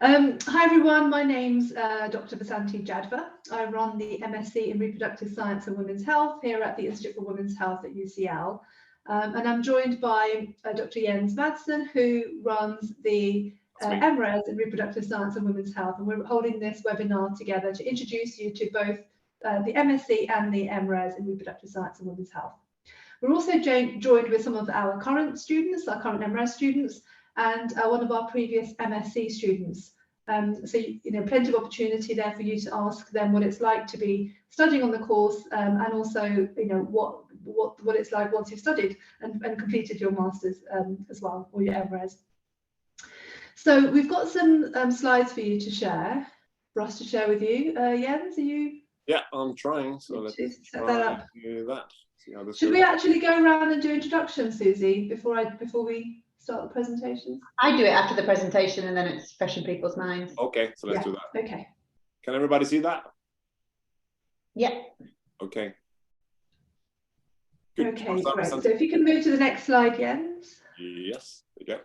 Hi everyone, my name's Dr Vasanti Jadva. I run the MSc in Reproductive Science and Women's Health here at the Institute for Women's Health at UCL. And I'm joined by Dr Jens Madsen, who runs the MRes in Reproductive Science and Women's Health. And we're holding this webinar together to introduce you to both the MSc and the MRes in Reproductive Science and Women's Health. We're also joined with some of our current students, our current MRes students, and one of our previous MSc students. So, plenty of opportunity there for you to ask them what it's like to be studying on the course, and also, what it's like once you've studied and completed your masters as well, or your MRes. So we've got some slides for you to share, for us to share with you. Jens, are you? Yeah, I'm trying. So let's set that up. Do that. See how this Should goes. we actually go around and do introductions, Suzy, before we start the presentations? I do it after the presentation, and then it's fresh in people's minds. Okay, so let's do that. Okay. Can everybody see that? Yeah. Okay. Good. Okay, great. So if you can move to the next slide, Jens. Yes, okay.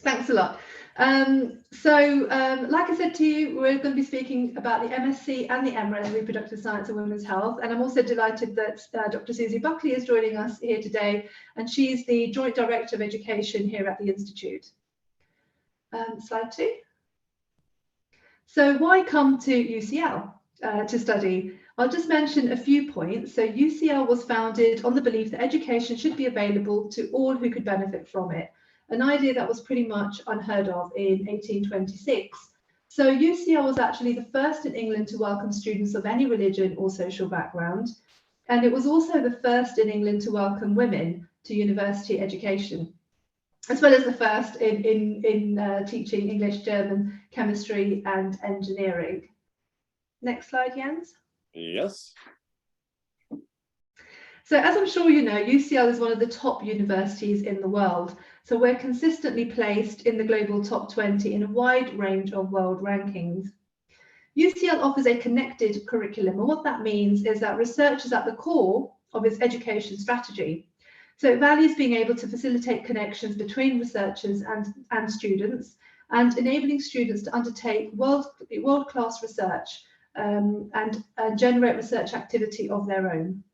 Thanks a lot. Like I said to you, we're going to be speaking about the MSc and the MRes in Reproductive Science and Women's Health. And I'm also delighted that Dr. Suzy Buckley is joining us here today, and she's the Joint Director of Education here at the Institute. Slide 2. So why come to UCL to study? I'll just mention a few points. So UCL was founded on the belief that education should be available to all who could benefit from it. An idea that was pretty much unheard of in 1826. So UCL was actually the first in England to welcome students of any religion or social background. And it was also the first in England to welcome women to university education, as well as the first in teaching English, German, chemistry and engineering. Next slide, Jens. Yes. So as I'm sure you know, UCL is one of the top universities in the world. So we're consistently placed in the global top 20 in a wide range of world rankings. UCL offers a connected curriculum, and what that means is that research is at the core of its education strategy. So it values being able to facilitate connections between researchers and students, and enabling students to undertake world-class research and generate research activity of their own.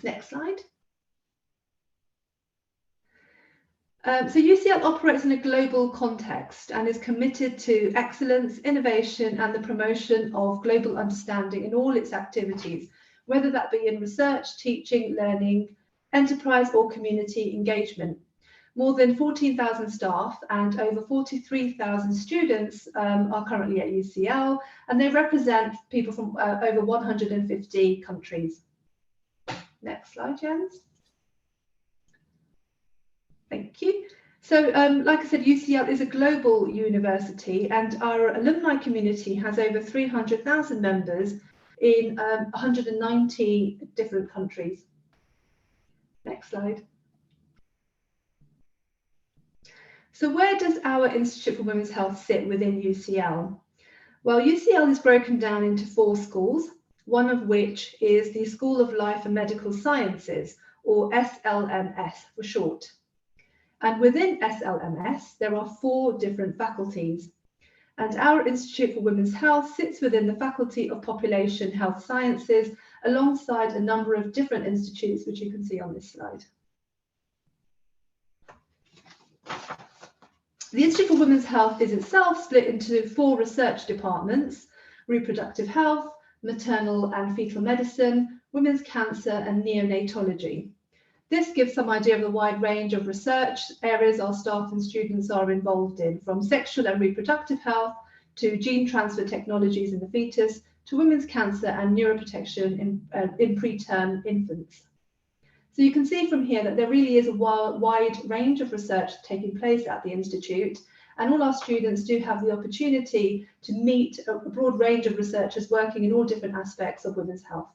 Next slide. So UCL operates in a global context and is committed to excellence, innovation, and the promotion of global understanding in all its activities, whether that be in research, teaching, learning, enterprise, or community engagement. More than 14,000 staff and over 43,000 students are currently at UCL, and they represent people from over 150 countries. Next slide, Jens. Thank you. So, like I said, UCL is a global university, and our alumni community has over 300,000 members in 190 different countries. Next slide. So where does our Institute for Women's Health sit within UCL? Well, UCL is broken down into 4 schools, one of which is the School of Life and Medical Sciences, or SLMS for short. And within SLMS, there are 4 different faculties. And our Institute for Women's Health sits within the Faculty of Population Health Sciences, alongside a number of different institutes, which you can see on this slide. The Institute for Women's Health is itself split into 4 research departments: reproductive health, maternal and fetal medicine, women's cancer, and neonatology. This gives some idea of the wide range of research areas our staff and students are involved in, from sexual and reproductive health to gene transfer technologies in the fetus to women's cancer and neuroprotection in preterm infants. So you can see from here that there really is a wide range of research taking place at the Institute, and all our students do have the opportunity to meet a broad range of researchers working in all different aspects of women's health.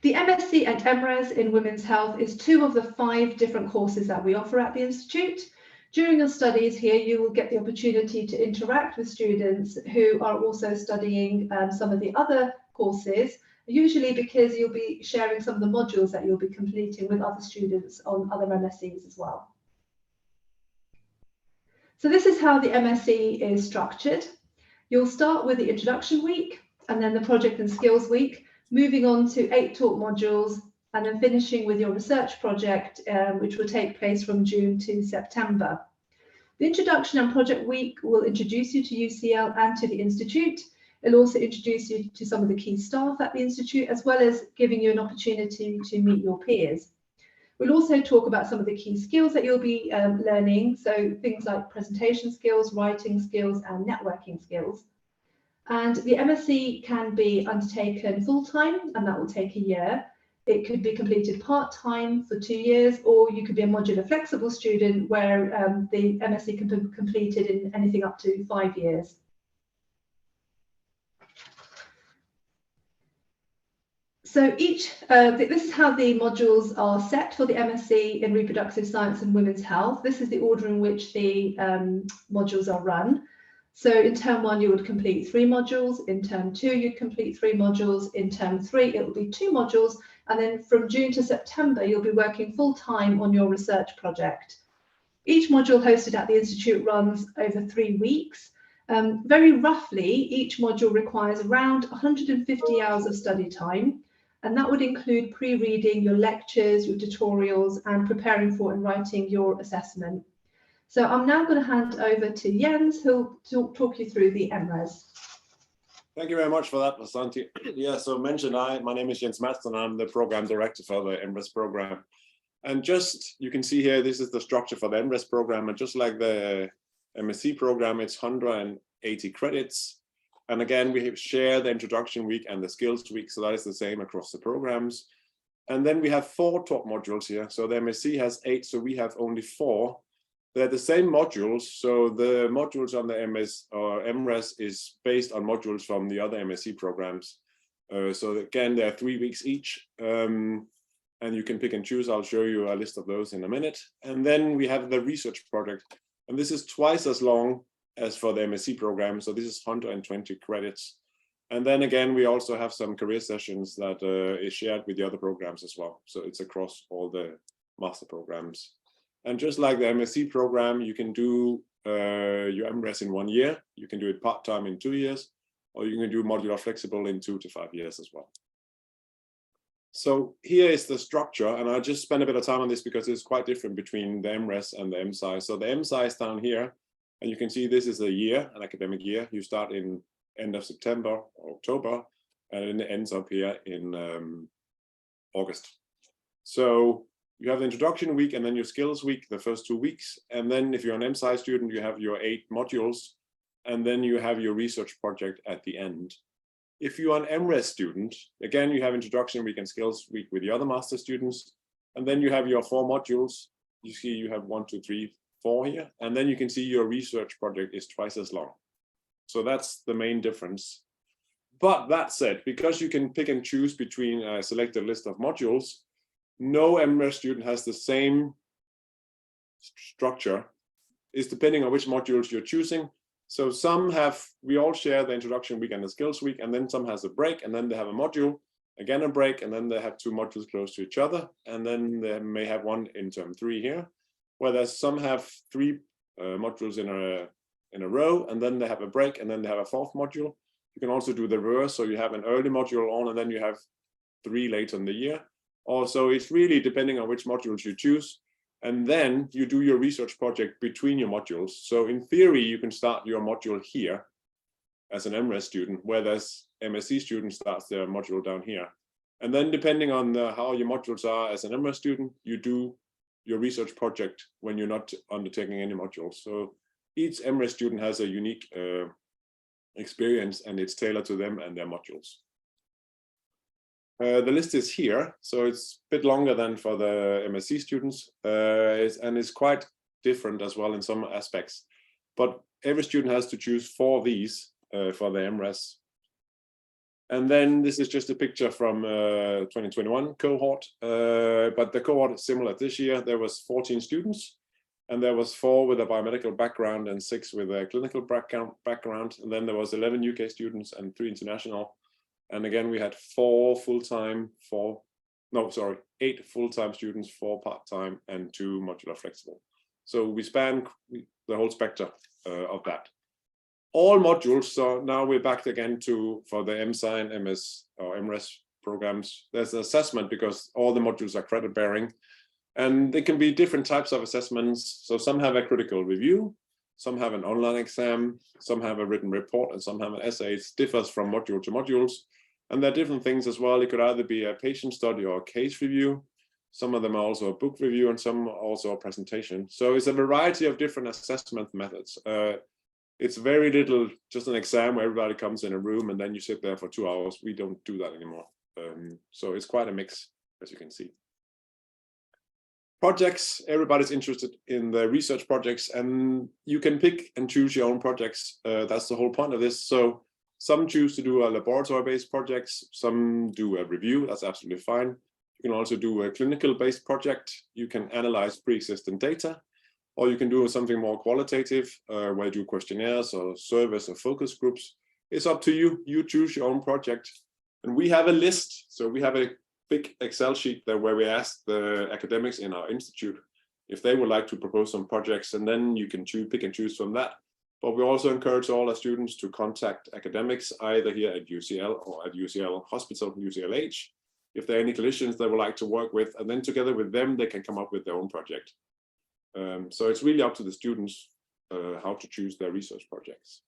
The MSc and MRes in Women's Health is 2 of the 5 different courses that we offer at the Institute. During your studies here, you will get the opportunity to interact with students who are also studying some of the other courses, usually because you'll be sharing some of the modules that you'll be completing with other students on other MScs as well. So this is how the MSc is structured. You'll start with the introduction week and then the project and skills week, moving on to 8 taught modules, and then finishing with your research project, which will take place from June to September. The introduction and project week will introduce you to UCL and to the Institute. It'll also introduce you to some of the key staff at the Institute, as well as giving you an opportunity to meet your peers. We'll also talk about some of the key skills that you'll be learning, so things like presentation skills, writing skills, and networking skills. And the MSc can be undertaken full-time, and that will take a year. It could be completed part-time for 2 years, or you could be a modular flexible student where the MSc can be completed in anything up to 5 years. So this is how the modules are set for the MSc in Reproductive Science and Women's Health. This is the order in which the modules are run. So in term 1, you would complete 3 modules. In term 2, you'd complete 3 modules. In term 3, it will be 2 modules. And then from June to September, you'll be working full-time on your research project. Each module hosted at the Institute runs over 3 weeks. Very roughly, each module requires around 150 hours of study time. And that would include pre-reading your lectures, your tutorials, and preparing for and writing your assessment. So I'm now going to hand over to Jens, who'll talk you through the MRes. Thank you very much for that, Vasanti. Yeah, so mentioned my name is Jens Madsen. I'm the program director for the MRes program. And just, you can see here, this is the structure for the MRes program. And just like the MSc program, it's 180 credits. And again, we share the introduction week and the skills week. So that is the same across the programs. And then we have 4 taught modules here. So the MSc has 8, so we have only 4. They're the same modules. So the modules on the MS or MRes is based on modules from the other MSc programs. So again, there are 3 weeks each. And you can pick and choose. I'll show you a list of those in a minute. And then we have the research project. And this is twice as long as for the MSc program. So this is 120 credits. And then again, we also have some career sessions that is shared with the other programs as well. So it's across all the master programs. And just like the MSc program, you can do your MRes in 1 year. You can do it part-time in 2 years, or you can do modular flexible in 2 to 5 years as well. So here is the structure, and I just spent a bit of time on this because it's quite different between the MRes and the MSci. So the MSci is down here, and you can see this is a year, an academic year. You start in end of September or October, and it ends up here in August. So you have the introduction week and then your skills week, the first 2 weeks. And then if you're an MSci student, you have your 8 modules, and then you have your research project at the end. If you are an MRes student, again, you have introduction week and skills week with the other master students. And then you have your 4 modules. You see you have 1, 2, 3, 4 here. And then you can see your research project is twice as long. So that's the main difference. But that said, because you can pick and choose between a selected list of modules, no MRes student has the same structure. It's depending on which modules you're choosing. So some have, we all share the introduction week and the skills week, and then some has a break, and then they have a module, again a break, and then they have 2 modules close to each other, and then they may have one in term 3 here, whereas some have 3 modules in a row, and then they have a break, and then they have a 4th module. You can also do the reverse, so you have an early module on, and then you have 3 later in the year. Also, it's really depending on which modules you choose. And then you do your research project between your modules. So in theory, you can start your module here as an MRes student, whereas MSc student starts their module down here. And then depending on how your modules are as an MRes student, you do your research project when you're not undertaking any modules. So each MRes student has a unique experience, and it's tailored to them and their modules. The list is here, so it's a bit longer than for the MSc students, and it's quite different as well in some aspects. But every student has to choose 4 of these for the MRes. And then this is just a picture from 2021 cohort, but the cohort is similar this year. There was 14 students, and there was 4 with a biomedical background and 6 with a clinical background. And then there was 11 UK students and 3 international. And again, we had 8 full-time students, 4 part-time, and 2 modular flexible. So we span the whole spectrum of that. All modules, so now we're back again for the MSci, MS or MRes programs. There's an assessment because all the modules are credit bearing, and they can be different types of assessments. So some have a critical review, some have an online exam, some have a written report, and some have an essay. It differs from module to modules. And there are different things as well. It could either be a patient study or a case review. Some of them are also a book review, and some are also a presentation. So it's a variety of different assessment methods. It's very little, just an exam where everybody comes in a room and then you sit there for 2 hours. We don't do that anymore. So it's quite a mix, as you can see. Projects, everybody's interested in the research projects, and you can pick and choose your own projects. That's the whole point of this. So some choose to do a laboratory-based projects, some do a review, that's absolutely fine. You can also do a clinical-based project. You can analyze pre-existing data, or you can do something more qualitative, where you do questionnaires or surveys or focus groups. It's up to you. You choose your own project. And we have a list. So we have a big Excel sheet there where we ask the academics in our institute if they would like to propose some projects, and then you can pick and choose from that. But we also encourage all our students to contact academics, either here at UCL or at UCL Hospital, UCLH, if there are any clinicians they would like to work with, and then together with them, they can come up with their own project. So it's really up to the students how to choose their research projects.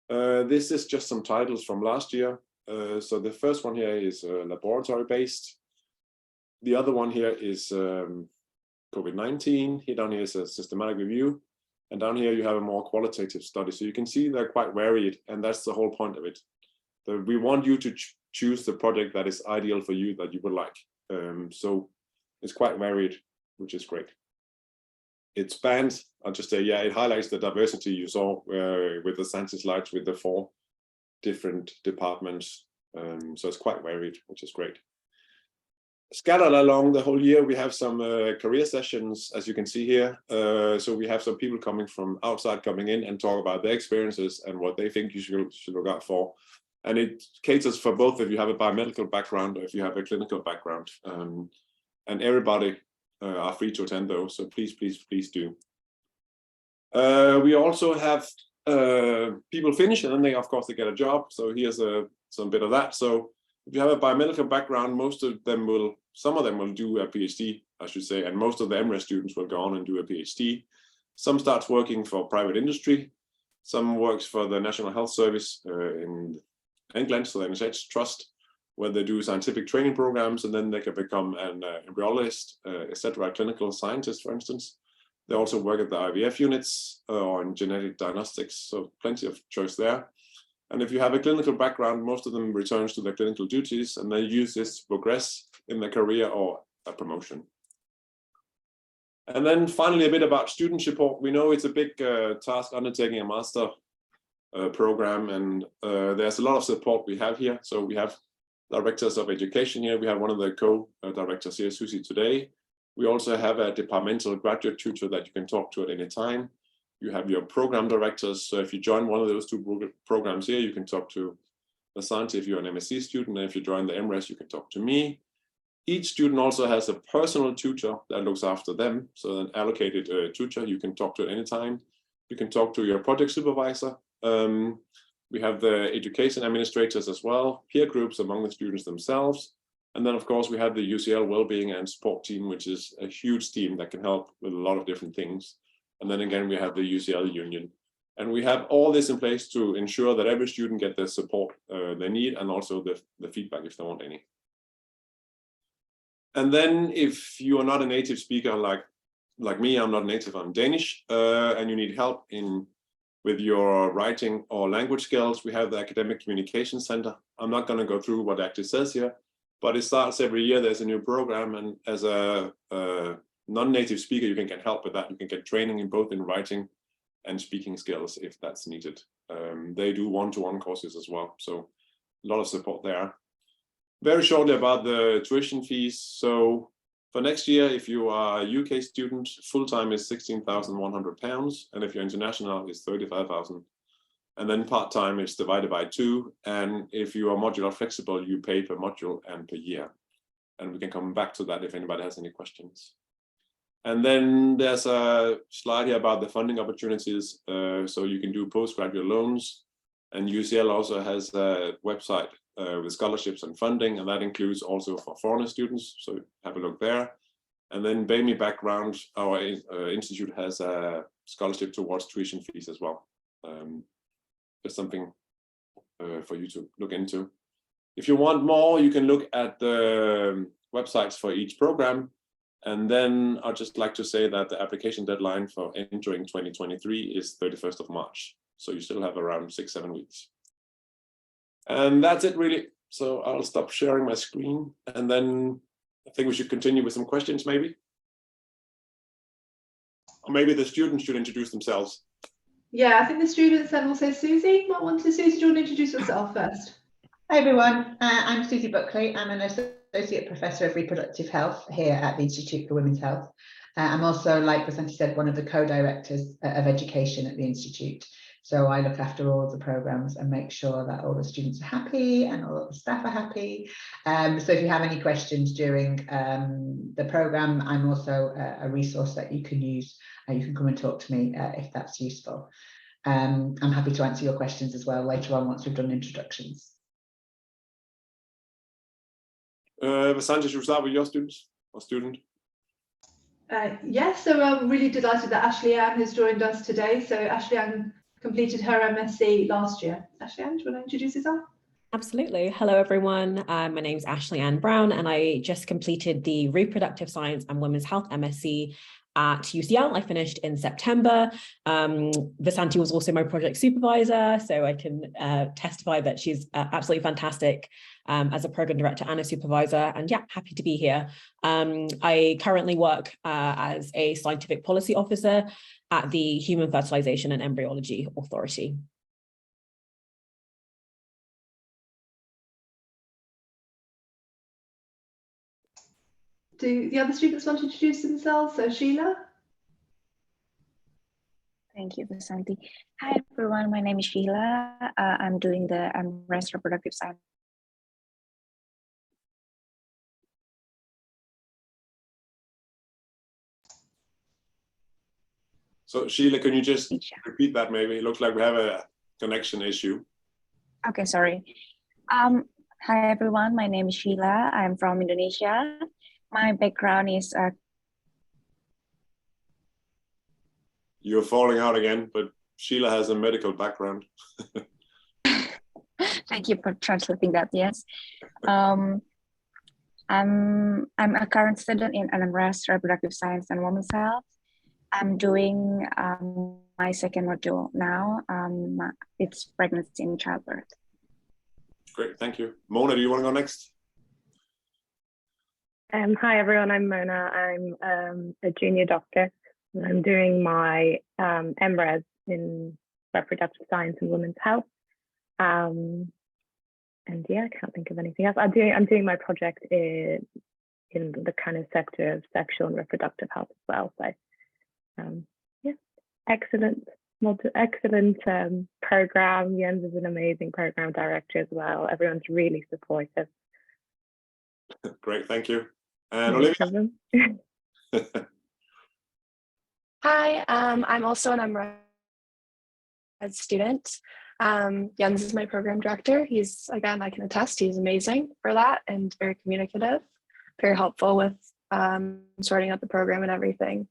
This is just some titles from last year. So the first one here is laboratory-based. The other one here is COVID-19. Here down here is a systematic review. And down here you have a more qualitative study. So you can see they're quite varied, and that's the whole point of it. We want you to choose the project that is ideal for you, that you would like. So it's quite varied, which is great. It spans, I'll just say, yeah, it highlights the diversity you saw with the Santi slides with the 4 different departments. So it's quite varied, which is great. Scattered along the whole year, we have some career sessions, as you can see here. So we have some people coming from outside coming in and talk about their experiences and what they think you should look out for. And it caters for both if you have a biomedical background or if you have a clinical background. And everybody are free to attend those, so please, please, please do. We also have people finish and then they, of course, they get a job. So here's some bit of that. So if you have a biomedical background, some of them will do a PhD, I should say, and most of the MRes students will go on and do a PhD. Some starts working for private industry. Some works for the National Health Service in England, so the NHS Trust, where they do scientific training programs, and then they can become an embryologist, etc., clinical scientist, for instance. They also work at the IVF units or in genetic diagnostics, so plenty of choice there. And if you have a clinical background, most of them returns to their clinical duties, and they use this to progress in their career or a promotion. And then finally, a bit about student support. We know it's a big task undertaking a master program, and there's a lot of support we have here. So we have directors of education here. We have one of the co-directors here, Suzy, today. We also have a departmental graduate tutor that you can talk to at any time. You have your program directors. So if you join one of those 2 programs here, you can talk to Vasanti if you're an MSc student. And if you join the MRes, you can talk to me. Each student also has a personal tutor that looks after them. So an allocated tutor you can talk to at any time. You can talk to your project supervisor. We have the education administrators as well, peer groups among the students themselves. And then, of course, we have the UCL Wellbeing and Support team, which is a huge team that can help with a lot of different things. And then again, we have the UCL Union. And we have all this in place to ensure that every student gets the support they need, and also the feedback if they want any. And then if you are not a native speaker like me, I'm not native, I'm Danish, and you need help with your writing or language skills, we have the Academic Communication Center. I'm not going to go through what it actually says here, but it starts every year. There's a new program, and as a non-native speaker, you can get help with that. You can get training in both in writing and speaking skills if that's needed. They do one-to-one courses as well, so a lot of support there. Very shortly about the tuition fees. So for next year, if you are a UK student, full-time is £16,100, and if you're international, it's 35,000. And then part-time is divided by 2, and if you are modular flexible, you pay per module and per year. And we can come back to that if anybody has any questions. And then there's a slide here about the funding opportunities. So you can do postgraduate loans, and UCL also has a website with scholarships and funding, and that includes also for foreign students. So have a look there. And then BAME background, our institute has a scholarship towards tuition fees as well. There's something for you to look into. If you want more, you can look at the websites for each program. And then I'd just like to say that the application deadline for entering 2023 is 31st of March. So you still have around 6-7 weeks. And that's it really. So I'll stop sharing my screen, and then I think we should continue with some questions maybe. Or maybe the students should introduce themselves. Yeah, I think the students and also Suzy might want to. Suzy, do you want to introduce yourself first? Hi everyone, I'm Suzy Buckley. I'm an Associate Professor of Reproductive Health here at the Institute for Women's Health. I'm also, like Vasanti said, one of the co-directors of education at the Institute. So I look after all of the programs and make sure that all the students are happy and all of the staff are happy. So if you have any questions during the program, I'm also a resource that you can use. You can come and talk to me if that's useful. I'm happy to answer your questions as well later on once we've done introductions. Vasanti, should we start with your students or student? Yes, so I'm really delighted that Ashley Ann has joined us today. So Ashley Ann completed her MSc last year. Ashley Ann, do you want to introduce yourself? Absolutely. Hello, everyone. My name is Ashley Ann Brown, and I just completed the Reproductive Science and Women's Health MSc at UCL. I finished in September. Vasanti was also my project supervisor, so I can testify that she's absolutely fantastic as a program director and a supervisor, and yeah, happy to be here. I currently work as a scientific policy officer at the Human Fertilization and Embryology Authority. Do the other students want to introduce themselves? So Sheila? Thank you, Vasanti. Hi, everyone. My name is Sheila. I'm doing the MRes Reproductive Science. So Sheila, can you just repeat that maybe? It looks like we have a connection issue. Okay, sorry. Hi, everyone. My name is Sheila. I'm from Indonesia. My background is You're falling out again, but Sheila has a medical background. Thank you for translating that. Yes, I'm a current student in MRes Reproductive Science and Women's Health. I'm doing my second module now. It's pregnancy and childbirth. Great, thank you. Mona, do you want to go next? Hi everyone, I'm Mona. I'm a junior doctor. I'm doing my MRes in Reproductive Science and Women's Health. And yeah, I can't think of anything else. I'm doing my project in the kind of sector of sexual and reproductive health as well. So yeah, excellent program. Jens is an amazing program director as well. Everyone's really supportive. Great, thank you. And Olivia? Hi, I'm also an MRes student. Jens is my program director. He's, again, I can attest, he's amazing for that and very communicative, very helpful with sorting out the program and everything.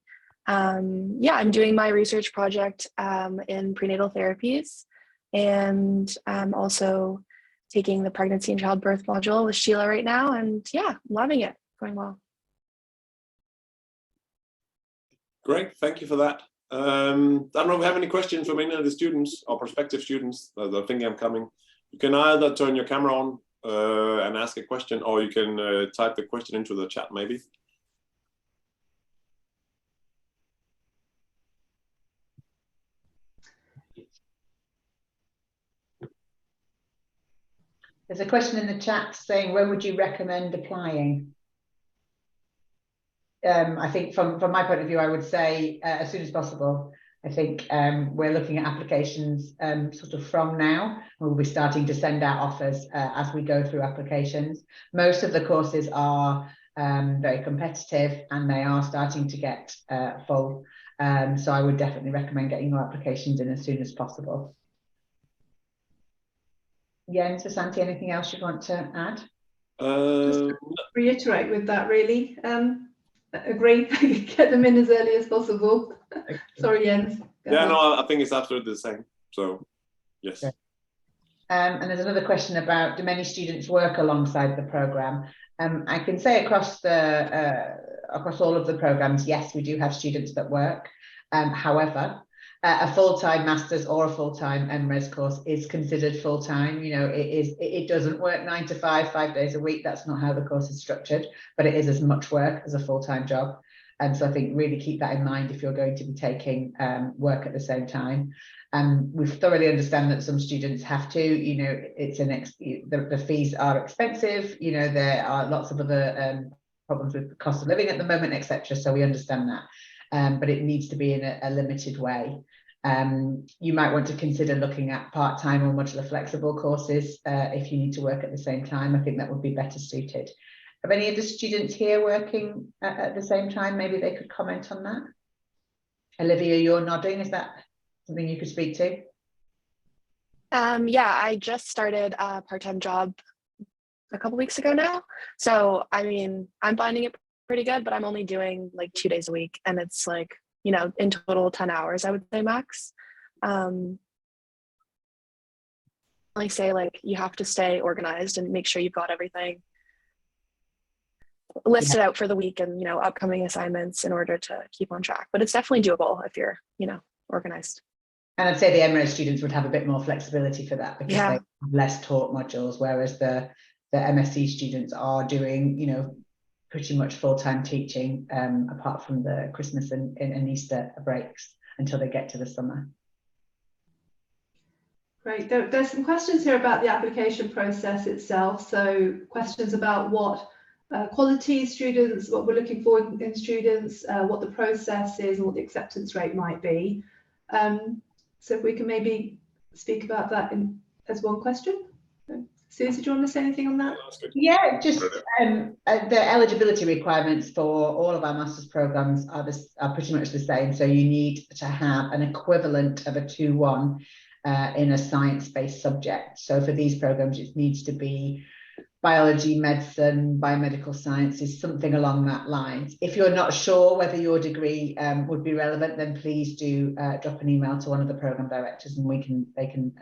Yeah, I'm doing my research project in prenatal therapies, and I'm also taking the pregnancy and childbirth module with Sheila right now, and yeah, loving it, going well. Great, thank you for that. I don't know if we have any questions from any of the students or prospective students that are thinking I'm coming. You can either turn your camera on and ask a question, or you can type the question into the chat maybe. There's a question in the chat saying, when would you recommend applying? I think from my point of view, I would say as soon as possible. I think we're looking at applications sort of from now. We'll be starting to send out offers as we go through applications. Most of the courses are very competitive, and they are starting to get full. So I would definitely recommend getting your applications in as soon as possible. Jens, Vasanti, anything else you want to add? Just reiterate with that, really. Agree, get them in as early as possible. Sorry, Jens. Yeah, no, I think it's absolutely the same. So, yes. Okay. And there's another question about, do many students work alongside the programme? I can say across all of the programmes, yes, we do have students that work. However, a full-time master's or a full-time MRes course is considered full-time. You know, it doesn't work 9 to 5, 5 days a week. That's not how the course is structured, but it is as much work as a full-time job. And so I think really keep that in mind if you're going to be taking work at the same time. We thoroughly understand that some students have to, you know, it's the fees are expensive. You know, there are lots of other problems with the cost of living at the moment, etc. So we understand that, but it needs to be in a limited way. You might want to consider looking at part-time or modular flexible courses if you need to work at the same time. I think that would be better suited. Have any of the students here working at the same time? Maybe they could comment on that. Olivia, you're nodding. Is that something you could speak to? Yeah, I just started a part-time job a couple weeks ago now. So, I mean, I'm finding it pretty good, but I'm only doing like 2 days a week. And it's like, you know, in total 10 hours, I would say max. I say like you have to stay organized and make sure you've got everything listed out for the week and, you know, upcoming assignments in order to keep on track. But it's definitely doable if you're, you know, organized. And I'd say the MRes students would have a bit more flexibility for that because they have less taught modules, whereas the MSc students are doing, you know, pretty much full-time teaching apart from the Christmas and Easter breaks until they get to the summer. Great. There's some questions here about the application process itself. So questions about what quality students, what we're looking for in students, what the process is and what the acceptance rate might be. So if we can maybe speak about that as one question. Suzy, do you want to say anything on that? Yeah, just the eligibility requirements for all of our master's programs are pretty much the same. So you need to have an equivalent of a 2-1 in a science-based subject. So for these programs, it needs to be biology, medicine, biomedical sciences, something along that lines. If you're not sure whether your degree would be relevant, then please do drop an email to one of the program directors and they can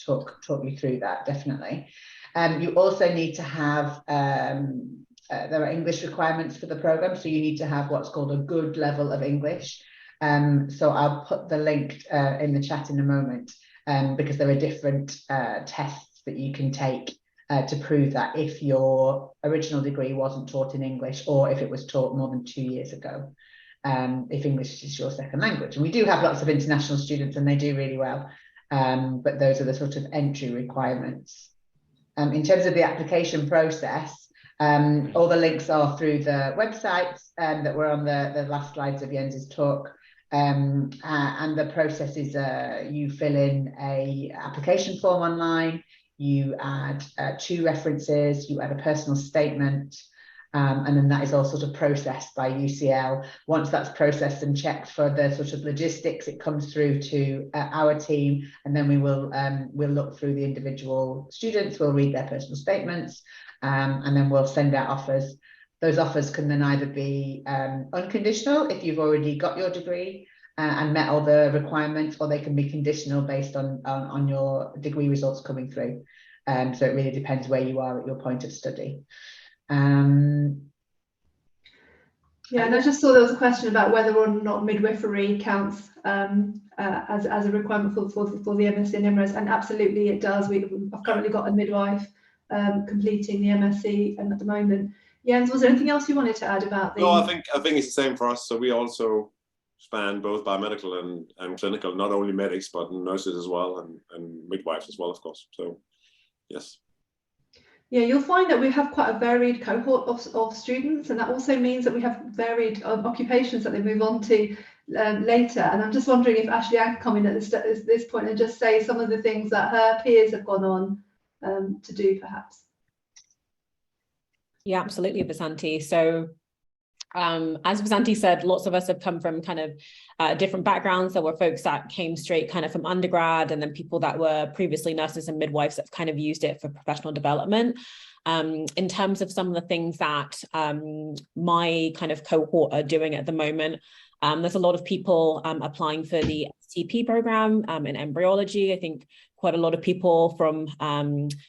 talk you through that, definitely. You also need to have, there are English requirements for the program, so you need to have what's called a good level of English. So I'll put the link in the chat in a moment because there are different tests that you can take to prove that if your original degree wasn't taught in English or if it was taught more than 2 years ago, if English is your second language. And we do have lots of international students and they do really well, but those are the sort of entry requirements. In terms of the application process, all the links are through the websites that were on the last slides of Jens's talk. And the process is you fill in a application form online, you add 2 references, you add a personal statement, and then that is all sort of processed by UCL. Once that's processed and checked for the sort of logistics, it comes through to our team, and then we will we'll look through the individual students, we'll read their personal statements, and then we'll send out offers. Those offers can then either be unconditional if you've already got your degree and met all the requirements, or they can be conditional based on your degree results coming through. So it really depends where you are at your point of study. Yeah, and I just saw there was a question about whether or not midwifery counts as a requirement for the MSc and MRes, and absolutely it does. I've currently got a midwife completing the MSc at the moment. Jens, was there anything else you wanted to add about the? No, I think it's the same for us. So we also span both biomedical and clinical, not only medics but nurses as well, and midwives as well, of course. So yes. Yeah, you'll find that we have quite a varied cohort of students, and that also means that we have varied occupations that they move on to later. And I'm just wondering if Ashley Ann can come in at this point and just say some of the things that her peers have gone on to do, perhaps. Yeah, absolutely, Vasanti. So as Vasanti said, lots of us have come from kind of different backgrounds. There were folks that came straight kind of from undergrad, and then people that were previously nurses and midwives that kind of used it for professional development. In terms of some of the things that my kind of cohort are doing at the moment, there's a lot of people applying for the STP program in embryology. I think quite a lot of people from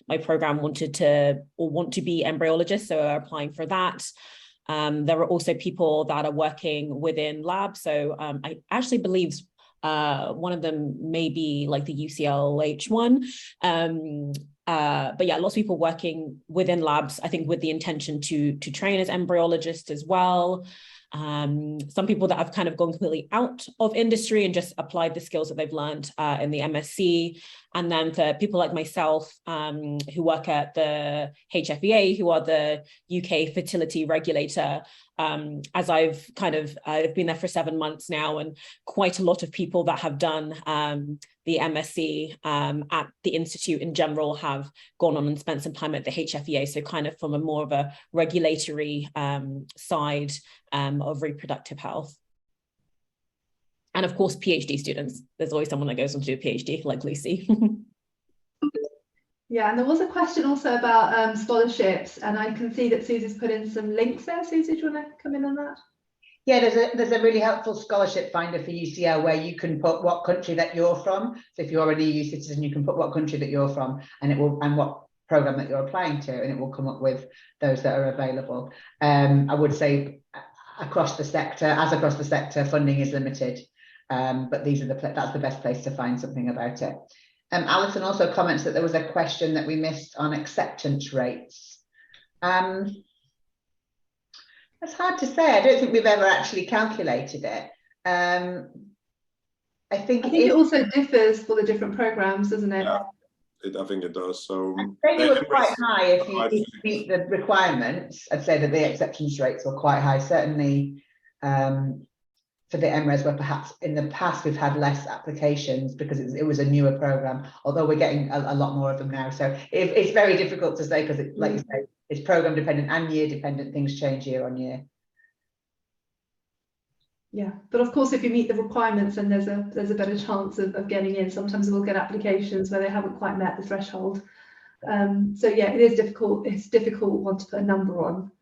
my program want to be embryologists, so are applying for that. There are also people that are working within labs. So I actually believe one of them may be like the UCLH one. But yeah, lots of people working within labs, I think with the intention to train as embryologists as well. Some people that have kind of gone completely out of industry and just applied the skills that they've learned in the MSc. And then for people like myself who work at the HFEA, who are the UK fertility regulator, as I've been there for 7 months now, and quite a lot of people that have done the MSc at the Institute in general have gone on and spent some time at the HFEA. So kind of from a more of a regulatory side of reproductive health. And of course, PhD students. There's always someone that goes on to do a PhD, like Lucy. Yeah, and there was a question also about scholarships, and I can see that Suzy's put in some links there. Suzy, do you want to come in on that? Yeah, there's a really helpful scholarship finder for UCL where you can put what country that you're from. So if you're already a EU citizen, you can put what country that you're from, and what program that you're applying to, and it will come up with those that are available. I would say across the sector, funding is limited, but that's the best place to find something about it. Alison also comments that there was a question that we missed on acceptance rates. It's hard to say. I don't think we've ever actually calculated it. I think it also differs for the different programs, doesn't it? Yeah, I think it does. So I'd say it was quite high if you meet the requirements. I'd say that the acceptance rates were quite high. Certainly for the MRes, where perhaps in the past we've had less applications because it was a newer program, although we're getting a lot more of them now. So it's very difficult to say because, like you say, it's program dependent and year dependent. Things change year on year. Yeah, but of course, if you meet the requirements, then there's a better chance of getting in. Sometimes we'll get applications where they haven't quite met the threshold. So yeah, it is difficult. It's a difficult one to put a number on.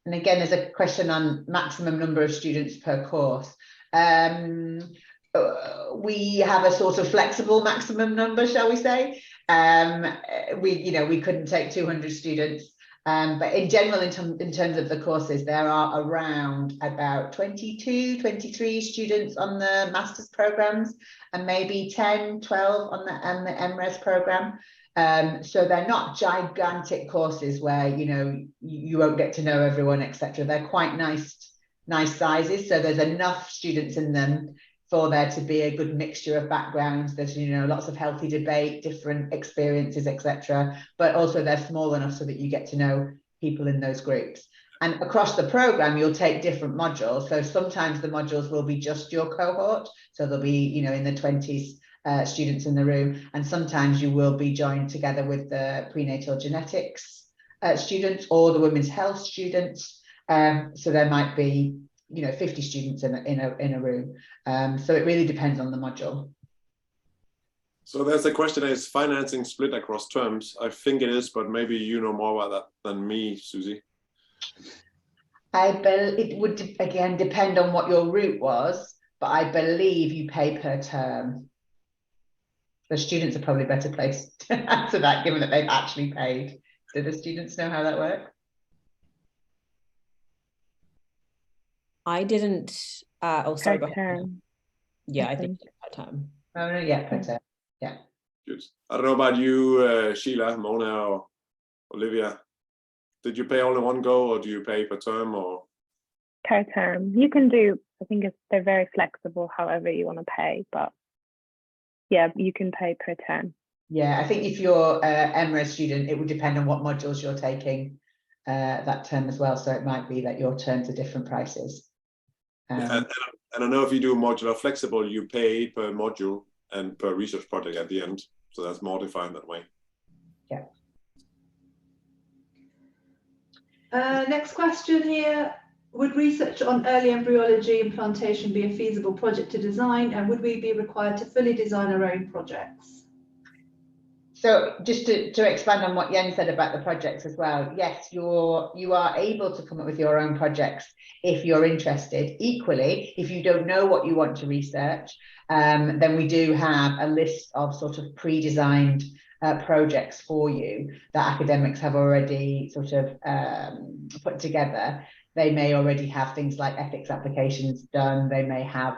And again, there's a question on maximum number of students per course. We have a sort of flexible maximum number, shall we say? We couldn't take 200 students, but in general, in terms of the courses, there are around about 22, 23 students on the master's programs, and maybe 10, 12 on the MRes program. So they're not gigantic courses where you won't get to know everyone, etc. They're quite nice sizes, so there's enough students in them for there to be a good mixture of backgrounds. There's lots of healthy debate, different experiences, etc. But also they're small enough so that you get to know people in those groups. And across the program, you'll take different modules. So sometimes the modules will be just your cohort, so there'll be in the 20s students in the room, and sometimes you will be joined together with the prenatal genetics students or the women's health students. So there might be 50 students in a room. So it really depends on the module. So there's a question: is financing split across terms? I think it is, but maybe you know more about that than me, Suzy. It would again depend on what your route was, but I believe you pay per term. The students are probably better placed to answer that, given that they've actually paid. Do the students know how that works? I didn't. Oh, sorry. Per term. Yeah, I think per term. Oh no, yeah, per term. Yeah. Good. I don't know about you, Sheila, Mona, or Olivia. Did you pay all in one go, or do you pay per term, or? Per term. You can do. I think they're very flexible, however you want to pay, but yeah, you can pay per term. Yeah, I think if you're an MRes student, it would depend on what modules you're taking that term as well. So it might be that your terms are different prices. And I know if you do modular flexible, you pay per module and per research project at the end. So that's more defined that way. Yeah. Next question here. Would research on early embryology implantation be a feasible project to design, and would we be required to fully design our own projects? So just to expand on what Jens said about the projects as well, yes, you are able to come up with your own projects if you're interested. Equally, if you don't know what you want to research, then we do have a list of sort of pre-designed projects for you that academics have already sort of put together. They may already have things like ethics applications done. They may have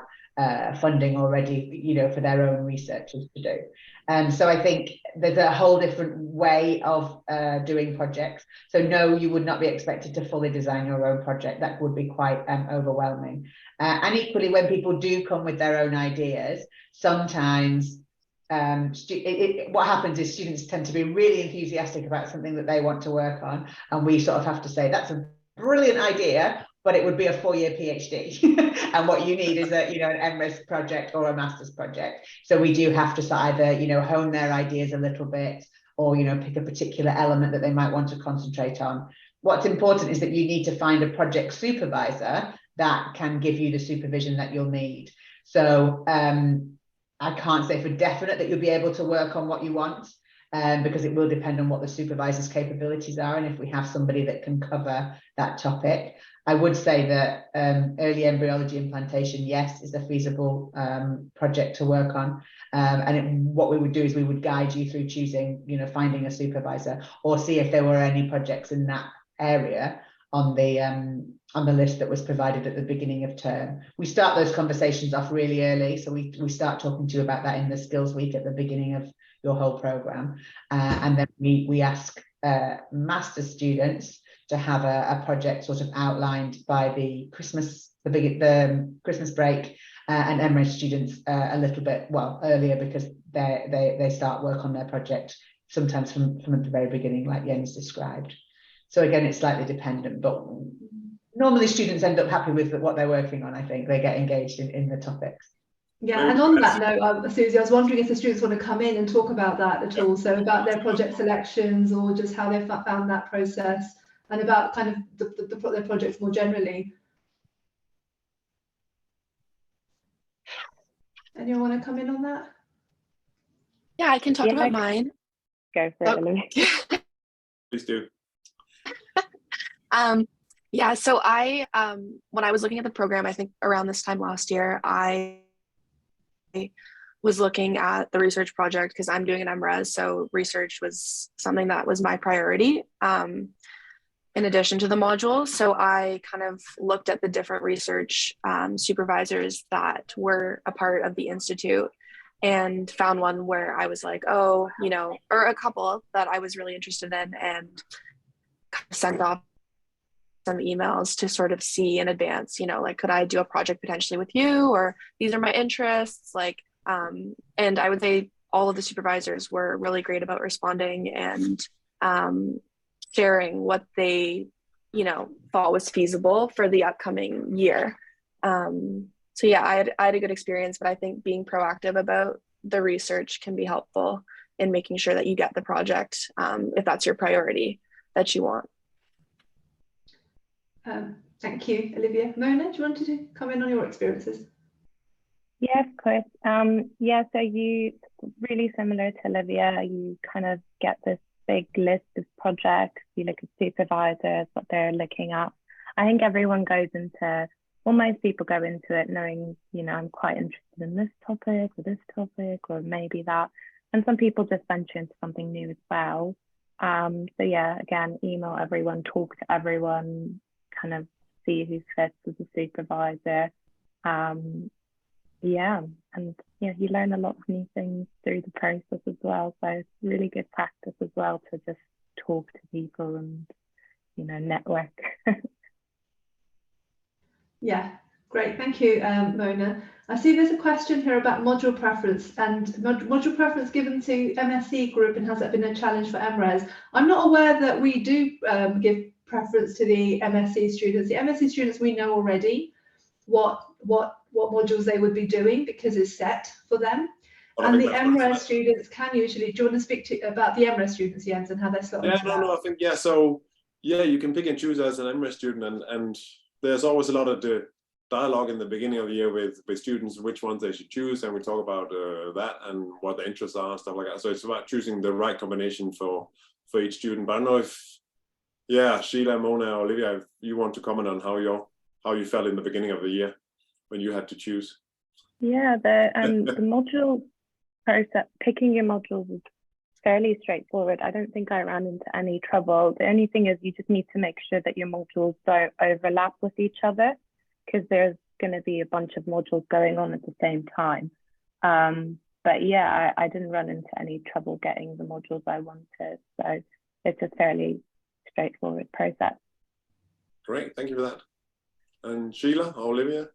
funding already, you know, for their own researchers to do. So I think there's a whole different way of doing projects. So no, you would not be expected to fully design your own project. That would be quite overwhelming. And equally, when people do come with their own ideas, sometimes what happens is students tend to be really enthusiastic about something that they want to work on, and we sort of have to say that's a brilliant idea, but it would be a 4-year PhD. And what you need is a, you know, an MRes project or a master's project. So we do have to either, you know, hone their ideas a little bit, or, you know, pick a particular element that they might want to concentrate on. What's important is that you need to find a project supervisor that can give you the supervision that you'll need. So I can't say for definite that you'll be able to work on what you want, because it will depend on what the supervisor's capabilities are, and if we have somebody that can cover that topic. I would say that early embryology implantation, yes, is a feasible project to work on. What we would do is we would guide you through choosing, you know, finding a supervisor, or see if there were any projects in that area on the list that was provided at the beginning of term. We start those conversations off really early, so we start talking to you about that in the skills week at the beginning of your whole program, and then we ask master students to have a project sort of outlined by the Christmas break, and MRes students a little bit earlier, because they start work on their project sometimes from the very beginning, like Jens described. So again, it's slightly dependent, but normally students end up happy with what they're working on. I think they get engaged in the topics. Yeah, and on that note, Suzy, I was wondering if the students want to come in and talk about that at all, so about their project selections, or just how they found that process, and about kind of their projects more generally. Anyone want to come in on that? Yeah, I can talk about mine. Go for it, Olivia. Please do. Yeah, so I when I was looking at the program, I think around this time last year, I was looking at the research project because I'm doing an MRes, so research was something that was my priority in addition to the modules. So I kind of looked at the different research supervisors that were a part of the Institute, and found one where I was like, oh, you know, or a couple that I was really interested in, and kind of sent off some emails to sort of see in advance, you know, like, could I do a project potentially with you, or these are my interests, like, and I would say all of the supervisors were really great about responding and sharing what they, you know, thought was feasible for the upcoming year. So yeah, I had a good experience, but I think being proactive about the research can be helpful in making sure that you get the project if that's your priority that you want. Thank you, Olivia. Mona, do you want to comment on your experiences? Yeah, of course. Yeah, so you, really similar to Olivia, you kind of get this big list of projects, you look at supervisors, what they're looking at. I think everyone goes into, well, most people go into it knowing, you know, I'm quite interested in this topic or maybe that. And some people just venture into something new as well. So yeah, again, email everyone, talk to everyone, kind of see who fits as a supervisor. Yeah, and yeah, you learn a lot of new things through the process as well. So it's really good practice as well to just talk to people and, you know, network. Yeah, great. Thank you, Mona. I see there's a question here about module preference and module preference given to MSc group, and has that been a challenge for MRes? I'm not aware that we do give preference to the MSc students. The MSc students, we know already what modules they would be doing because it's set for them. And the MRes students can usually, do you want to speak about the MRes students, Jens, and how they slot into that? No, I think, yeah, so Yeah, you can pick and choose as an MRes student, and there's always a lot of the dialogue in the beginning of the year with students, which ones they should choose, and we talk about that and what their interests are and stuff like that. So it's about choosing the right combination for each student. But I don't know if, yeah, Sheila, Mona, or Olivia, if you want to comment on how you felt in the beginning of the year when you had to choose. Yeah, the module process, picking your modules is fairly straightforward. I don't think I ran into any trouble. The only thing is you just need to make sure that your modules don't overlap with each other, because there's going to be a bunch of modules going on at the same time. But yeah, I didn't run into any trouble getting the modules I wanted. So it's a fairly straightforward process. Great, thank you for that. And Sheila or Olivia?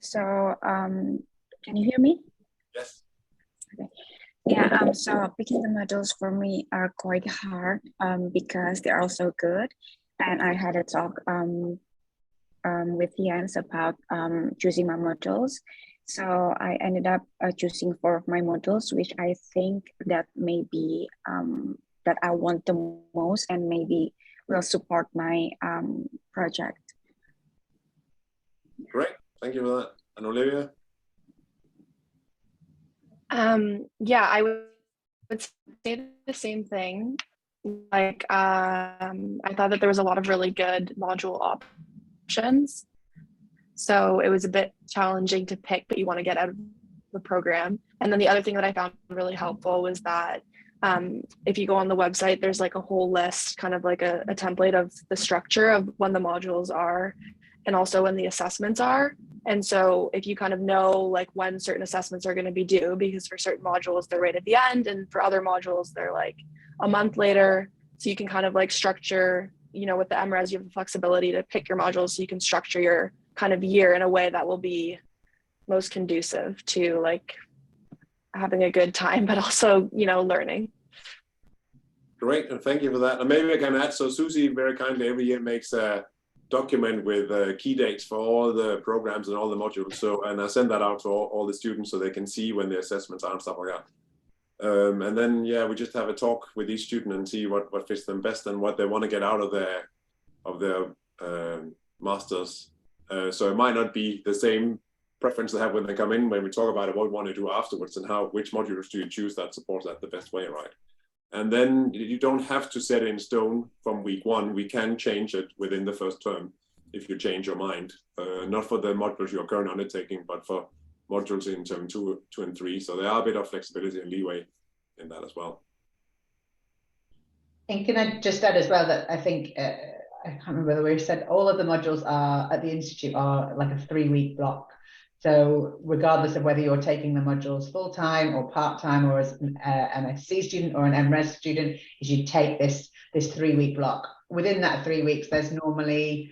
So can you hear me? Yes. Okay. Yeah, so picking the modules for me are quite hard because they are also good. And I had a talk with Jens about choosing my modules. So I ended up choosing 4 of my modules, which I think that maybe that I want the most and maybe will support my project. Great, thank you for that. And Olivia? Yeah, I would say the same thing. Like, I thought that there was a lot of really good module options. So it was a bit challenging to pick what you want to get out of the program. And then the other thing that I found really helpful was that if you go on the website, there's like a whole list, kind of like a template of the structure of when the modules are and also when the assessments are. And so if you kind of know like when certain assessments are going to be due, because for certain modules, they're right at the end, and for other modules, they're like a month later. So you can kind of like structure, you know, with the MRes, you have the flexibility to pick your modules so you can structure your kind of year in a way that will be most conducive to like having a good time, but also, you know, learning. Great, and thank you for that. And maybe I can add, so Suzy very kindly every year makes a document with key dates for all the programs and all the modules. So, and I send that out to all the students so they can see when the assessments are and stuff like that. And then, yeah, we just have a talk with each student and see what fits them best and what they want to get out of their masters. So it might not be the same preference they have when they come in, when we talk about what we want to do afterwards and which modules do you choose that supports that the best way, right? And then you don't have to set it in stone from week 1. We can change it within the first term if you change your mind. Not for the modules you're currently undertaking, but for modules in term 2 and 3. So there are a bit of flexibility and leeway in that as well. And can I just add as well that I think, I can't remember whether we said all of the modules are at the Institute are like a 3-week block. So regardless of whether you're taking the modules full-time or part-time or as an MSc student or an MRes student, is you take this 3-week block. Within that 3 weeks, there's normally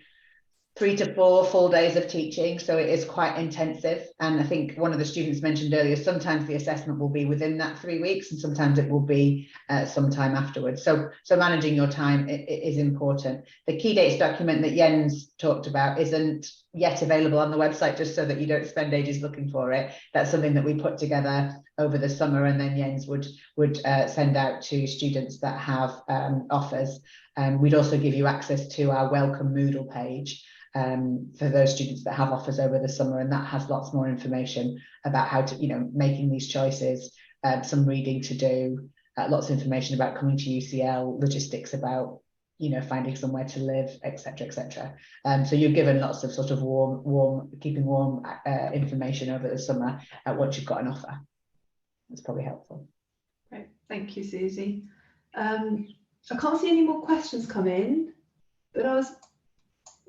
3 to 4 full days of teaching, so it is quite intensive. And I think one of the students mentioned earlier, sometimes the assessment will be within that 3 weeks and sometimes it will be sometime afterwards. So managing your time is important. The key dates document that Jens talked about isn't yet available on the website, just so that you don't spend ages looking for it. That's something that we put together over the summer, and then Jens would send out to students that have offers. We'd also give you access to our welcome Moodle page for those students that have offers over the summer, and that has lots more information about how to, you know, making these choices, some reading to do, lots of information about coming to UCL, logistics about, you know, finding somewhere to live, etc., etc. So you're given lots of sort of keeping warm information over the summer at what you've got an offer. That's probably helpful. Great, thank you, Suzy. I can't see any more questions come in, but I was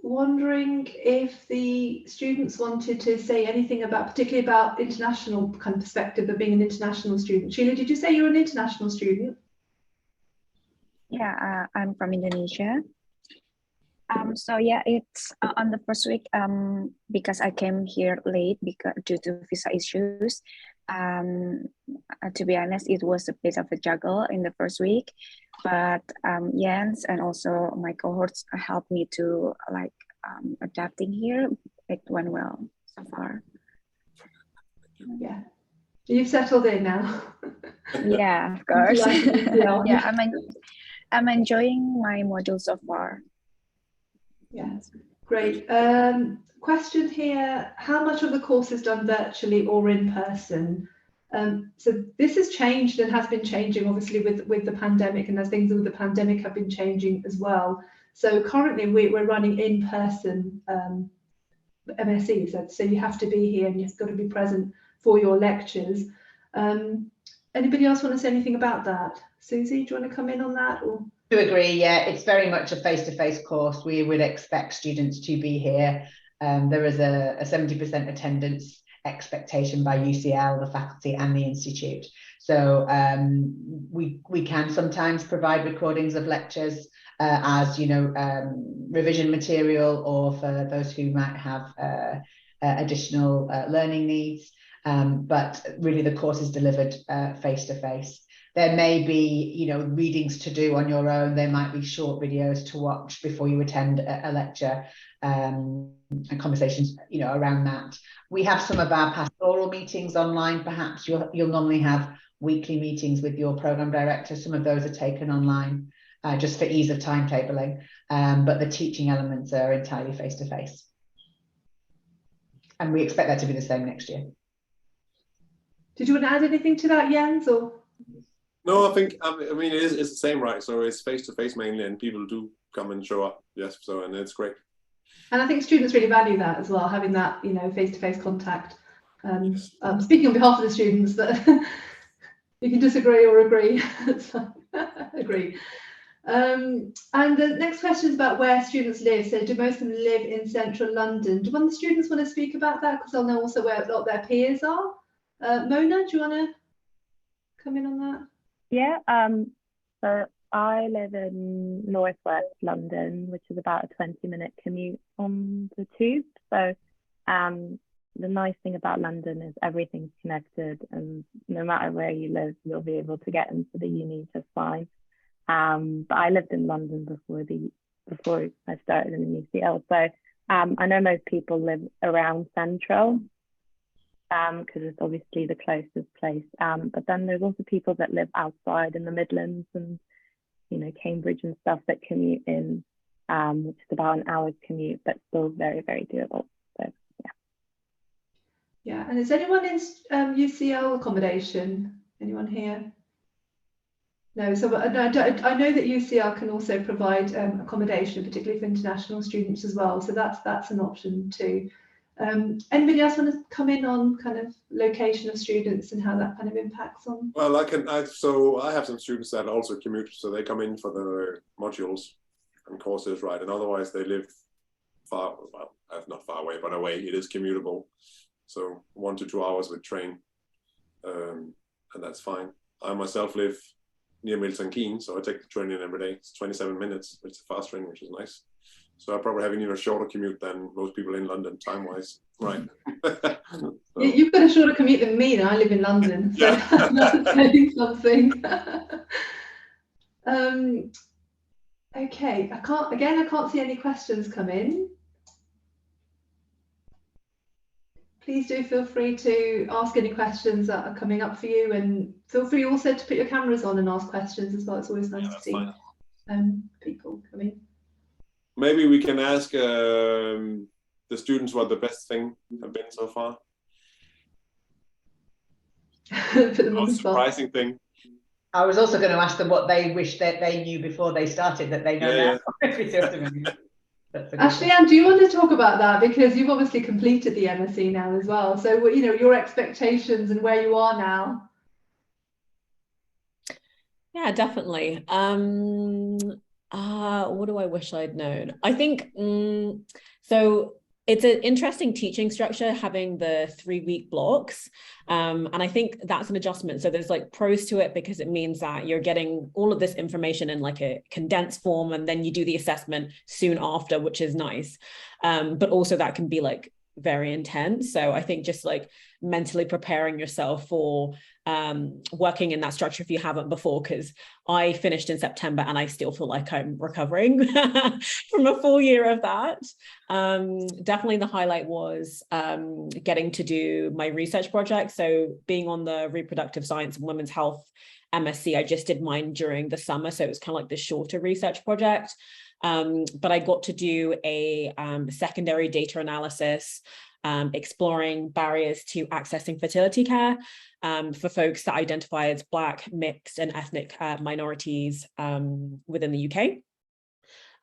wondering if the students wanted to say anything about, particularly about international kind of perspective of being an international student. Sheila, did you say you're an international student? Yeah, I'm from Indonesia. So yeah, it's on the first week, because I came here late due to visa issues. To be honest, it was a bit of a juggle in the first week, but Jens and also my cohorts helped me to like adapting here. It went well so far. Yeah, you've settled in now. Yeah, of course. Yeah, I'm enjoying my module so far. Yes, great. Question here, how much of the course is done virtually or in person? So this has changed and has been changing obviously with the pandemic, and as things with the pandemic have been changing as well. So currently we're running in-person MSEs, so you have to be here and you've got to be present for your lectures. Anybody else want to say anything about that? Suzy, do you want to come in on that? Or? To agree, yeah, it's very much a face-to-face course. We would expect students to be here. There is a 70% attendance expectation by UCL, the faculty and the institute. So we can sometimes provide recordings of lectures as, you know, revision material, or for those who might have additional learning needs. But really the course is delivered face-to-face. There may be, you know, readings to do on your own. There might be short videos to watch before you attend a lecture, and conversations, you know, around that. We have some of our pastoral meetings online. Perhaps you'll normally have weekly meetings with your program director. Some of those are taken online just for ease of timetabling, but the teaching elements are entirely face-to-face. And we expect that to be the same next year. Did you want to add anything to that, Jens? Or? No, I think, I mean, it's the same, right? So it's face-to-face mainly, and people do come and show up. Yes, so, and it's great. And I think students really value that as well, having that, you know, face-to-face contact. Speaking on behalf of the students, that you can disagree or agree. So, agree. And the next question is about where students live. So do most of them live in central London? Do one of the students want to speak about that? Because they'll know also where a lot of their peers are. Mona, do you want to come in on that? Yeah, so I live in northwest London, which is about a 20-minute commute on the tube. So the nice thing about London is everything's connected, and no matter where you live, you'll be able to get into the uni just fine. But I lived in London before I started in UCL, so I know most people live around Central, because it's obviously the closest place. But then there's also people that live outside in the Midlands and, you know, Cambridge and stuff that commute in, which is about an hour's commute, but still very, very doable. So yeah. Yeah, and is anyone in UCL accommodation? Anyone here? No, so I know that UCL can also provide accommodation, particularly for international students as well. So that's an option too. Anybody else want to come in on kind of location of students and how that kind of impacts on? Well, so I have some students that also commute, so they come in for the modules and courses, right? And otherwise they live far, well, not far away, but away. It is commutable, so 1 to 2 hours with train, and that's fine. I myself live near Milton Keynes, so I take the train in every day. It's 27 minutes. It's a fast train, which is nice. So I probably have an even shorter commute than most people in London, time-wise, right? So. You've got a shorter commute than me, and I live in London, so Yeah. that's saying something. Okay, I can't see any questions come in. Please do feel free to ask any questions that are coming up for you, and feel free also to put your cameras on and ask questions as well. It's always nice to see people come in. Maybe we can ask the students what the best thing have been so far. Put them on the spot. Surprising thing. I was also going to ask them what they wish that they knew before they started that they know now. Ashley Ann, do you want to talk about that? Because you've obviously completed the MSc now as well. So, you know, your expectations and where you are now. Yeah, definitely. What do I wish I'd known? I think, so it's an interesting teaching structure having the 3-week blocks. And I think that's an adjustment. So there's like pros to it because it means that you're getting all of this information in like a condensed form, and then you do the assessment soon after, which is nice. But also that can be like very intense. So I think just like mentally preparing yourself for working in that structure if you haven't before, because I finished in September and I still feel like I'm recovering from a full year of that. Definitely the highlight was getting to do my research project. So being on the Reproductive Science and Women's Health MSc, I just did mine during the summer. So it was kind of like the shorter research project. But I got to do a secondary data analysis, exploring barriers to accessing fertility care for folks that identify as Black, mixed, and ethnic minorities within the UK.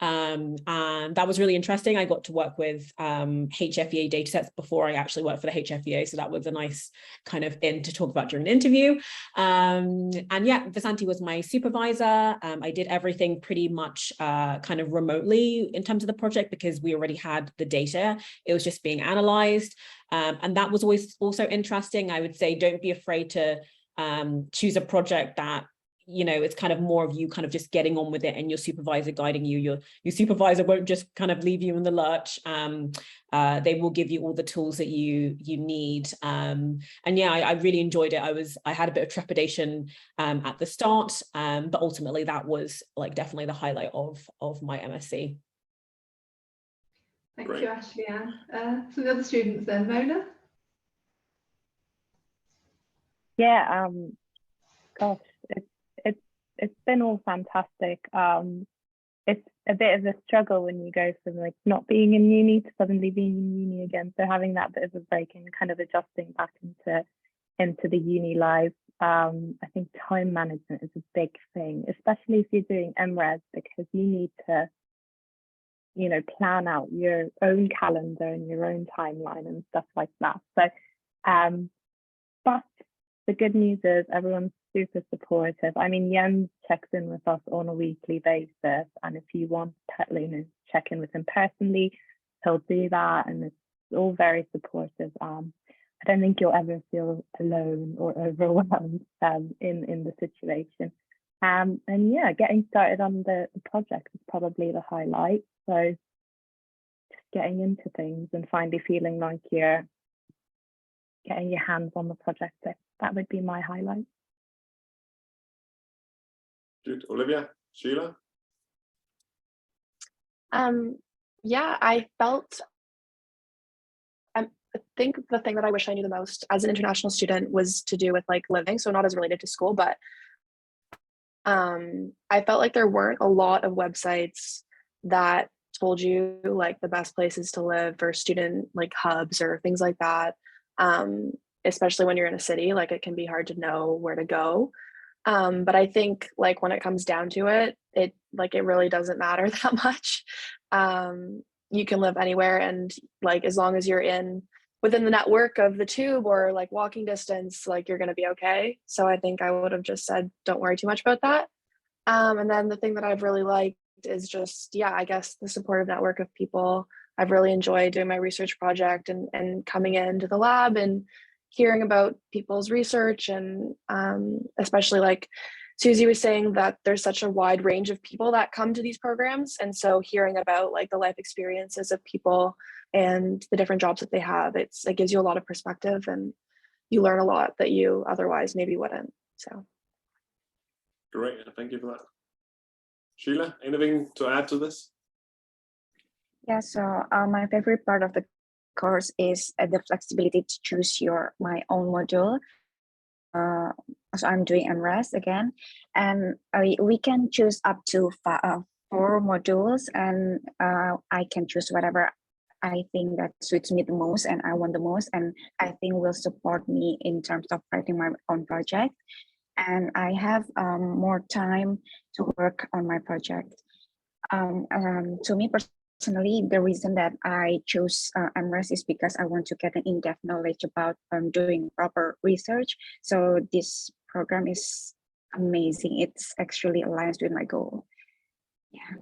And that was really interesting. I got to work with HFEA datasets before I actually worked for the HFEA. So that was a nice kind of in to talk about during an interview. And yeah, Vasanti was my supervisor. I did everything pretty much kind of remotely in terms of the project because we already had the data. It was just being analyzed. And that was always also interesting. I would say, don't be afraid to choose a project that, you know, it's kind of more of you kind of just getting on with it and your supervisor guiding you. Your supervisor won't just kind of leave you in the lurch. They will give you all the tools that you need. And yeah, I really enjoyed it. I had a bit of trepidation at the start, but ultimately that was like definitely the highlight of my MSc. Thank you, Ashley Ann. Some of the other students then, Mona? Yeah, gosh, it's been all fantastic. It's a bit of a struggle when you go from like not being in uni to suddenly being in uni again. So having that bit of a break and kind of adjusting back into the uni life. I think time management is a big thing, especially if you're doing MRes, because you need to, you know, plan out your own calendar and your own timeline and stuff like that. So, but the good news is everyone's super supportive. I mean, Jens checks in with us on a weekly basis, and if you want to check in with him personally, he'll do that, and it's all very supportive. I don't think you'll ever feel alone or overwhelmed in the situation. And yeah, getting started on the project is probably the highlight. So just getting into things and finally feeling like you're getting your hands on the project. That would be my highlight. Good. Olivia, Sheila? Yeah, I think the thing that I wish I knew the most as an international student was to do with like living, so not as related to school, but I felt like there weren't a lot of websites that told you like the best places to live or student like hubs or things like that. Especially when you're in a city, like it can be hard to know where to go. But I think like when it comes down to it, it really doesn't matter that much. You can live anywhere, and like as long as you're within the network of the tube or like walking distance, like you're gonna be okay. So I think I would have just said, don't worry too much about that. And then the thing that I've really liked is just, yeah, I guess the supportive network of people. I've really enjoyed doing my research project and coming into the lab and hearing about people's research, and especially like Suzy was saying that there's such a wide range of people that come to these programs. And so hearing about like the life experiences of people and the different jobs that they have, it gives you a lot of perspective, and you learn a lot that you otherwise maybe wouldn't. So. Great, thank you for that. Sheila, anything to add to this? Yeah, so my favorite part of the course is the flexibility to choose my own module. So I'm doing MRes again, and we can choose up to 4 modules, and I can choose whatever I think that suits me the most and I want the most, and I think will support me in terms of writing my own project. And I have more time to work on my project. To me personally, the reason that I chose MRes is because I want to get an in-depth knowledge about doing proper research. So this program is amazing. It's actually aligns with my goal. Yeah.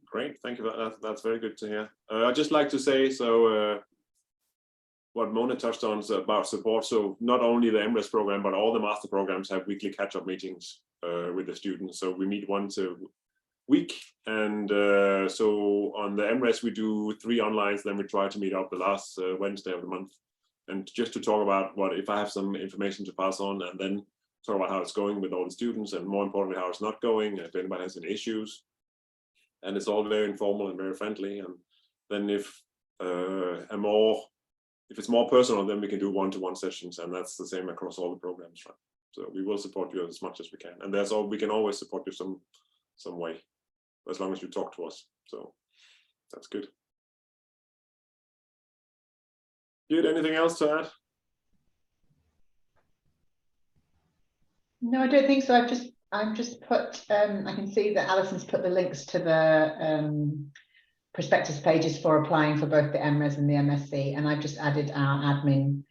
Great, thank you. That's very good to hear. I'd just like to say, so what Mona touched on is about support. So not only the MRes program, but all the master programs have weekly catch-up meetings with the students. So we meet once week. And so on the MRes, we do 3 onlines, then we try to meet up the last Wednesday of the month. And just to talk about what, if I have some information to pass on, and then talk about how it's going with all the students, and more importantly, how it's not going, if anybody has any issues. And it's all very informal and very friendly. And then if it's more personal, then we can do one-to-one sessions, and that's the same across all the programs, right? So we will support you as much as we can, and we can always support you some way, as long as you talk to us. So that's good. Good. Anything else to add? No, I don't think so. I've just put. I can see that Alison's put the links to the prospectus pages for applying for both the MRes and the MSc, and I've just added our admin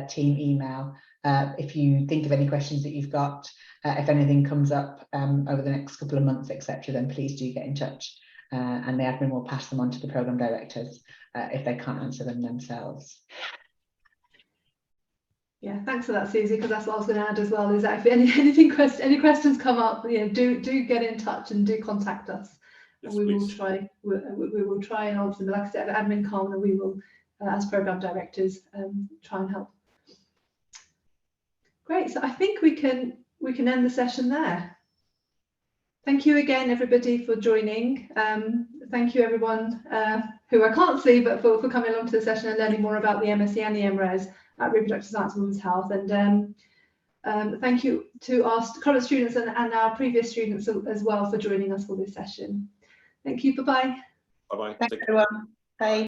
team email. If you think of any questions that you've got, if anything comes up over the next couple of months, etc., then please do get in touch, and the admin will pass them on to the program directors if they can't answer them themselves. Yeah, thanks for that, Suzy, because that's what I was going to add as well, is that if any questions come up, do get in touch and do contact us. Yes, we please. will try. We will try and answer them. Like I said, admin can't, and we will, as program directors, try and help. Great. So I think we can end the session there. Thank you again, everybody, for joining. Thank you, everyone who I can't see, but for coming along to the session and learning more about the MSc and the MRes at Reproductive Science and Women's Health. And thank you to our current students and our previous students as well for joining us for this session. Thank you. Bye-bye. Bye-bye. Thanks, everyone. Bye.